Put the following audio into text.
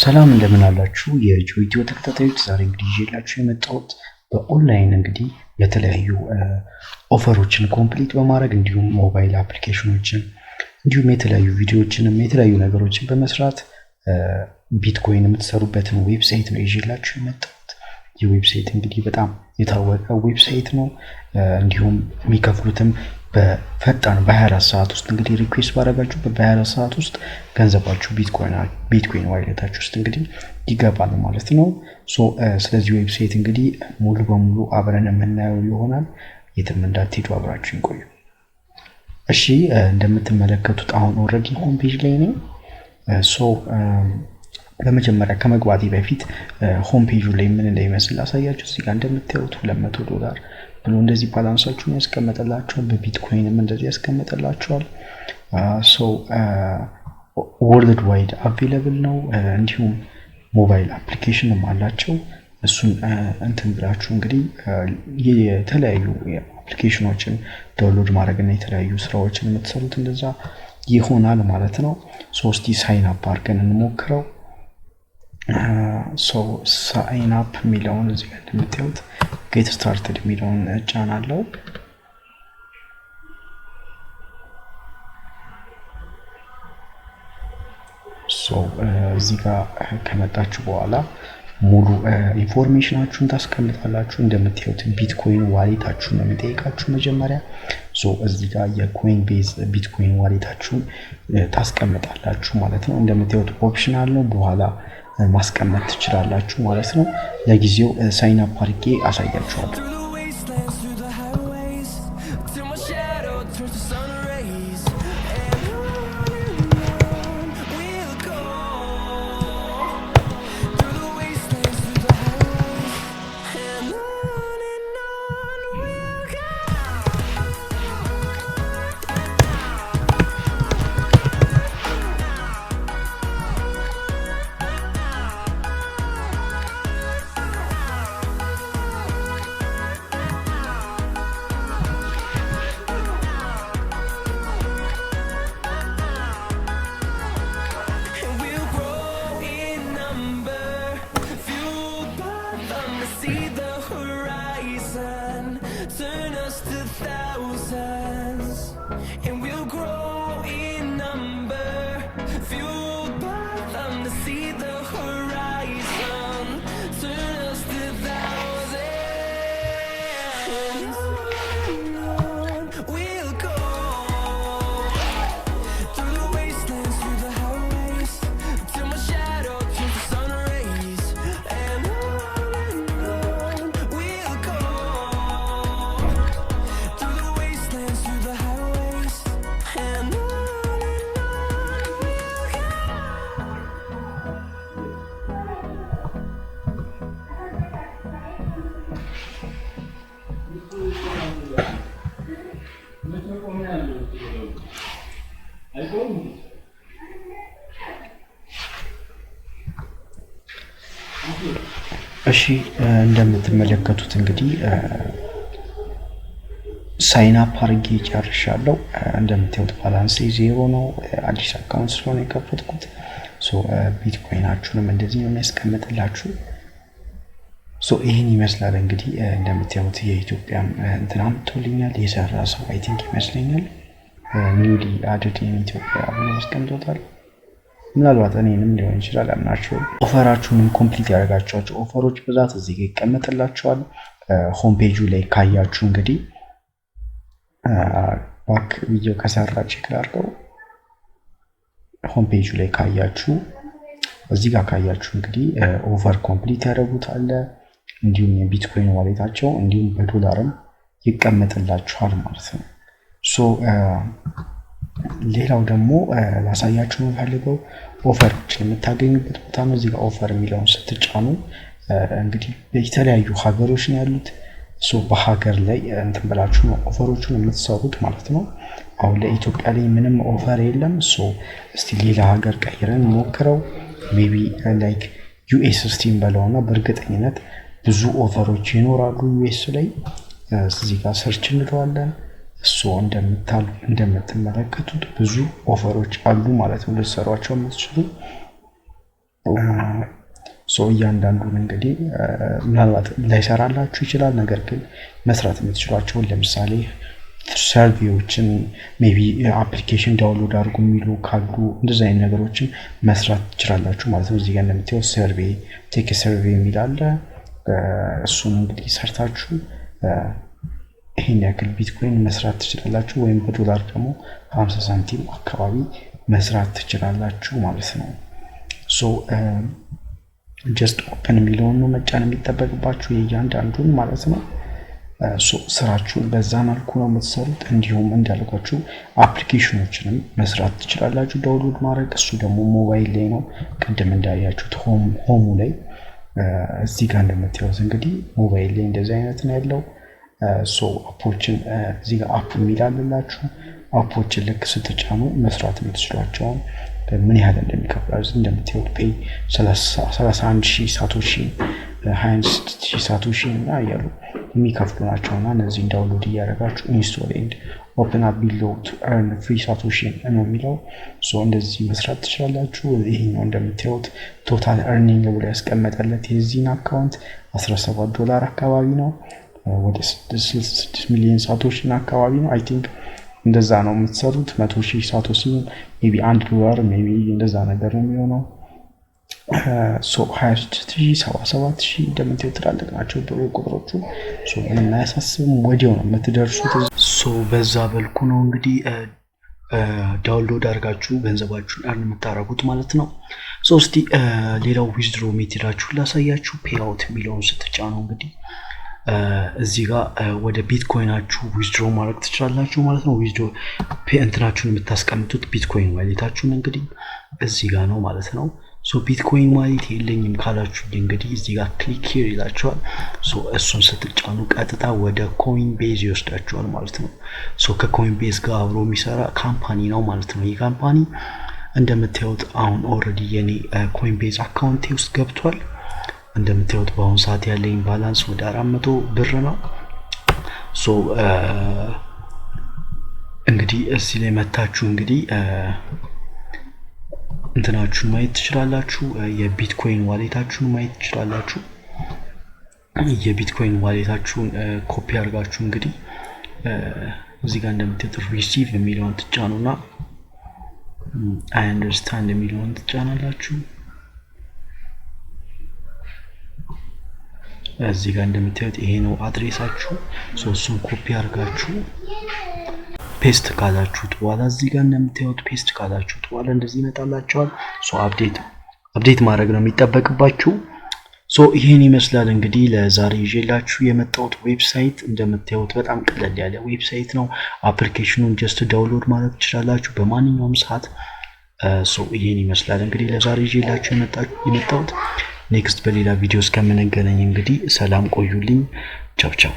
ሰላም እንደምን አላችሁ የኢትዮ ተከታታዮች ዛሬ እንግዲህ ይዤላችሁ የመጣሁት በኦንላይን እንግዲህ የተለያዩ ኦፈሮችን ኮምፕሊት በማድረግ እንዲሁም ሞባይል አፕሊኬሽኖችን እንዲሁም የተለያዩ ቪዲዮዎችንም የተለያዩ ነገሮችን በመስራት ቢትኮይን የምትሰሩበትን ዌብሳይት ነው ይዤላችሁ የመጣሁት። የዌብሳይት እንግዲህ በጣም የታወቀ ዌብሳይት ነው። እንዲሁም የሚከፍሉትም በፈጣን በ24 ሰዓት ውስጥ እንግዲህ ሪኩዌስት ባደረጋችሁ በ24 ሰዓት ውስጥ ገንዘባችሁ ቢትኮይን ዋሌታችሁ ውስጥ እንግዲህ ይገባል ማለት ነው። ስለዚህ ዌብሳይት እንግዲህ ሙሉ በሙሉ አብረን የምናየው ይሆናል። የትም እንዳትሄዱ አብራችሁን ቆዩ። እሺ እንደምትመለከቱት አሁን ኦልሬዲ ሆም ፔጅ ላይ ነኝ። በመጀመሪያ ከመግባቴ በፊት ሆም ፔጁ ላይ ምን እንደሚመስል አሳያችሁ። እዚህ ጋር እንደምታዩት $200 ብሎ እንደዚህ ባላንሳችሁን ያስቀምጥላችኋል። በቢትኮይንም እንደዚህ ያስቀምጥላችኋል። ወርልድ ዋይድ አቬሌብል ነው። እንዲሁም ሞባይል አፕሊኬሽንም አላቸው። እሱን እንትን ብላችሁ እንግዲህ የተለያዩ አፕሊኬሽኖችን ዳውንሎድ ማድረግና የተለያዩ ስራዎችን የምትሰሩት እንደዛ ይሆናል ማለት ነው። እስቲ ሳይን አፕ አድርገን እንሞክረው። ሳይን አፕ የሚለውን እዚህ ጋር እንደምታዩት ጌት ስታርትድ የሚለውን እጫናለሁ። እዚህ ጋር ከመጣችሁ በኋላ ሙሉ ኢንፎርሜሽናችሁን ታስቀምጣላችሁ። እንደምታዩት ቢትኮይን ዋሌታችሁን ነው የሚጠይቃችሁ መጀመሪያ። እዚህ ጋር የኮይን ቤዝ ቢትኮይን ዋሌታችሁን ታስቀምጣላችሁ ማለት ነው። እንደምታዩት ኦፕሽናል ነው፣ በኋላ ማስቀመጥ ትችላላችሁ ማለት ነው። ለጊዜው ሳይን አፕ አድርጌ አሳያችኋለሁ። See the horizon, turn us to thousands, and we'll grow in number, fueled by them to see the horizon, turn us to thousands, and on we'll go, through the wastelands, through the highways, till my shadow turns to sun rays, and on እሺ እንደምትመለከቱት እንግዲህ ሳይን አፕ አድርጌ ጨርሻለሁ። እንደምታዩት ባላንስ 0 ነው። አዲስ አካውንት ስለሆነ የከፈትኩት። ቢትኮይናችሁንም እንደዚህ ነው የሚያስቀምጥላችሁ። ይሄን ይመስላል እንግዲህ እንደምታዩት የኢትዮጵያ እንትናም ተውልኛል የሰራ ሰው አይ ቲንክ ይመስለኛል ኒውሊ አድድ ኢትዮጵያ ብሎ አስቀምጦታል። ምናልባት እኔንም ሊሆን ይችላል አምናችሁ። ኦፈራችሁንም ኮምፕሊት ያደርጋችኋቸው ኦፈሮች ብዛት እዚህ ጋር ይቀመጥላችኋል። ሆም ፔጁ ላይ ካያችሁ እንግዲህ ባክ ቪዲዮ ከሰራ ቼክ አድርገው። ሆም ፔጁ ላይ ካያችሁ እዚህ ጋር ካያችሁ እንግዲህ ኦፈር ኮምፕሊት ያደርጉት አለ። እንዲሁም የቢትኮይን ዋሌታቸው እንዲሁም በዶላርም ይቀመጥላችኋል ማለት ነው። ሌላው ደግሞ ላሳያችሁ የምፈልገው ኦፈሮችን የምታገኙበት ቦታ ነው። እዚህ ጋር ኦፈር የሚለውን ስትጫኑ እንግዲህ በተለያዩ ሀገሮች ነው ያሉት። በሀገር ላይ እንትን ብላችሁ ነው ኦፈሮቹን የምትሰሩት ማለት ነው። አሁን ለኢትዮጵያ ላይ ምንም ኦፈር የለም። እስቲ ሌላ ሀገር ቀይረን ሞክረው። ሜቢ ላይክ ዩኤስ ስቲም በለውና በእርግጠኝነት ብዙ ኦፈሮች ይኖራሉ ዩኤስ ላይ። እዚህ ጋር ሰርች እንለዋለን። እንደምትመለከቱት ብዙ ኦፈሮች አሉ ማለት ነው ልትሰሯቸው የምትችሉ። እያንዳንዱን እንግዲህ ምናልባት ላይሰራላችሁ ይችላል። ነገር ግን መስራት የምትችሏቸውን ለምሳሌ ሰርቬዎችን ሜቢ አፕሊኬሽን ዳውንሎድ አድርጉ የሚሉ ካሉ እንደዚህ አይነት ነገሮችን መስራት ትችላላችሁ ማለት ነው። እዚህ ጋር እንደምታዩት ሰርቬይ ቴክ ሰርቬይ የሚል አለ። እሱን እንግዲህ ሰርታችሁ ይሄን ያክል ቢትኮይን መስራት ትችላላችሁ፣ ወይም በዶላር ደግሞ 50 ሳንቲም አካባቢ መስራት ትችላላችሁ ማለት ነው። ጀስት ኦፕን የሚለውን ነው መጫን የሚጠበቅባችሁ የእያንዳንዱን ማለት ነው። ስራችሁን በዛ መልኩ ነው የምትሰሩት። እንዲሁም እንዳልኳችሁ አፕሊኬሽኖችንም መስራት ትችላላችሁ ዳውንሎድ ማድረግ። እሱ ደግሞ ሞባይል ላይ ነው። ቅድም እንዳያችሁት ሆሙ ላይ እዚህ ጋር እንደምታዩት እንግዲህ ሞባይል ላይ እንደዚህ አይነት ነው ያለው። አፖችን እዚህ ጋር አፕ የሚላልላችሁ አፖችን ልክ ስትጫኑ መስራት የምትችሏቸውን ምን ያህል እንደሚከፍላችሁ እንደምታዩት ፔይ 31000 ሳቶሺ 26000 ሳቶሺ እና ያሉ የሚከፍሉ ናቸውና እነዚህ ዳውንሎድ እያደረጋችሁ ኢንስቶል ኤንድ ኦፕን አፕ ቢሎ ቱ earn free ሳቶሺ ነው የሚለው። እንደዚህ መስራት ትችላላችሁ። ይሄኛው እንደምታዩት ቶታል earning ብሎ ያስቀመጠለት የዚህን አካውንት $17 አካባቢ ነው። ወደ 6 ሚሊዮን ሳቶሺ አካባቢ ነው። አይ ቲንክ እንደዛ ነው የምትሰሩት። 100,000 ሳቶሺ ሜቢ $1 ሜቢ እንደዛ ነገር ነው የሚሆነው። 26000 77000 እንደምታዩት ትላልቅ ናቸው ቁጥሮቹ። ምንም አያሳስብም፣ ወዲያው ነው የምትደርሱት። በዛ በልኩ ነው እንግዲህ ዳውንሎድ አድርጋችሁ ገንዘባችሁን አርን የምታረጉት ማለት ነው። እስቲ ሌላው ዊዝድሮ ሜተዳችሁን ላሳያችሁ። ፔይአውት የሚለውን ስትጫኑ እንግዲህ እዚህ ጋር ወደ ቢትኮይናችሁ ዊዝድሮ ማድረግ ትችላላችሁ ማለት ነው። ዊዝድሮ እንትናችሁን የምታስቀምጡት ቢትኮይን ዋሌታችሁን እንግዲህ እዚህ ጋር ነው ማለት ነው። ቢትኮይን ዋሌት የለኝም ካላችሁ እንግዲህ እዚህ ጋር ክሊክ ሂር ይላችኋል። እሱን ስትጫኑ ቀጥታ ወደ ኮይን ቤዝ ይወስዳችኋል ማለት ነው። ከኮይን ቤዝ ጋር አብሮ የሚሰራ ካምፓኒ ነው ማለት ነው። ይህ ካምፓኒ እንደምታዩት አሁን ኦልሬዲ የኔ ኮይን ቤዝ አካውንቴ ውስጥ ገብቷል። እንደምታዩት በአሁን ሰዓት ያለኝ ባላንስ ወደ 400 ብር ነው። እንግዲህ እዚህ ላይ መታችሁ እንግዲህ እንትናችሁን ማየት ትችላላችሁ። የቢትኮይን ዋሌታችሁን ማየት ትችላላችሁ። የቢትኮይን ዋሌታችሁን ኮፒ አድርጋችሁ እንግዲህ እዚህ ጋር እንደምታዩት ሪሲቭ የሚለውን ትጫኑና አይ አንደርስታንድ የሚለውን ትጫናላችሁ። እዚህ ጋር እንደምታዩት ይሄ ነው አድሬሳችሁ። እሱን ኮፒ አድርጋችሁ ፔስት ካላችሁት በኋላ እዚህ ጋር እንደምታዩት ፔስት ካላችሁት በኋላ እንደዚህ ይመጣላችኋል። አፕዴት ማድረግ ነው የሚጠበቅባችሁ። ይሄን ይመስላል እንግዲህ ለዛሬ ይዤላችሁ የመጣሁት ዌብሳይት። እንደምታዩት በጣም ቀለል ያለ ዌብሳይት ነው። አፕሊኬሽኑን ጀስት ዳውንሎድ ማድረግ ትችላላችሁ በማንኛውም ሰዓት። ይሄን ይመስላል እንግዲህ ለዛሬ ይዤላችሁ የመጣሁት። ኔክስት በሌላ ቪዲዮ እስከምንገናኝ እንግዲህ ሰላም ቆዩልኝ። ቻው ቻው።